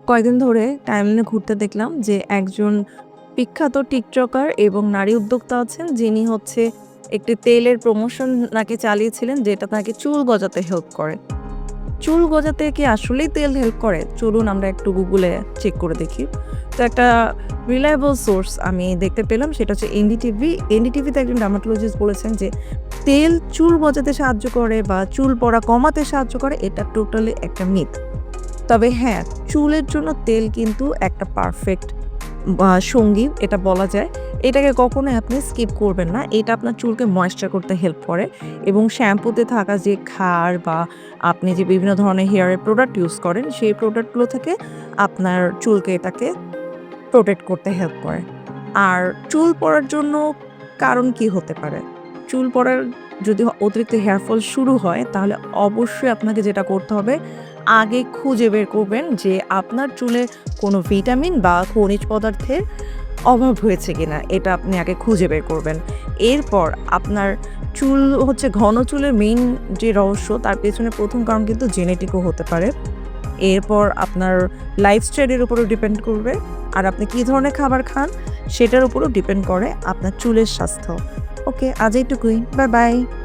কয়েকদিন ধরে টাইমলাইনে ঘুরতে দেখলাম যে একজন বিখ্যাত টিকটকার এবং নারী উদ্যোক্তা আছেন যিনি হচ্ছে একটি তেলের প্রমোশন নাকি চালিয়েছিলেন যেটা তাকে চুল গজাতে হেল্প করে। চুল গজাতে কি আসলেই তেল হেল্প করে? চলুন আমরা একটু গুগলে চেক করে দেখি। তো একটা রিলায়েবল সোর্স আমি দেখতে পেলাম সেটা হচ্ছে এনডিটিভি। এনডিটিভিতে একজন ডার্মাটোলজিস্ট বলেছেন যে তেল চুল গজাতে সাহায্য করে বা চুল পড়া কমাতে সাহায্য করে এটা টোটালি একটা মিথ। তবে হ্যাঁ, চুলের জন্য তেল কিন্তু একটা পারফেক্ট সঙ্গী এটা বলা যায়। এটাকে কখনোই আপনি স্কিপ করবেন না। এটা আপনার চুলকে ময়েশ্চার করতে হেল্প করে এবং শ্যাম্পুতে থাকা যে ক্ষার বা আপনি যে বিভিন্ন ধরনের হেয়ারের প্রোডাক্ট ইউজ করেন, সেই প্রোডাক্টগুলো থেকে আপনার চুলকে এটাকে প্রোটেক্ট করতে হেল্প করে। আর চুল পড়ার জন্য কারণ কি হতে পারে? চুল পড়ার যদি অতিরিক্ত হেয়ার ফল শুরু হয় তাহলে অবশ্যই আপনাকে যেটা করতে হবে, আগে খুঁজে বের করবেন যে আপনার চুলে কোনো ভিটামিন বা খনিজ পদার্থের অভাব হয়েছে কিনা এটা আপনি আগে খুঁজে বের করবেন। এরপর আপনার চুল হচ্ছে ঘন চুলের মেইন যে রহস্য তার পেছনে ১ম কারণ কিন্তু জেনেটিকও হতে পারে। এরপর আপনার লাইফস্টাইলের উপরও ডিপেন্ড করবে। আর আপনি কি ধরনের খাবার খান সেটার উপরও ডিপেন্ড করে আপনার চুলের স্বাস্থ্য। ওকে, আজ এইটুকুই। Bye, by.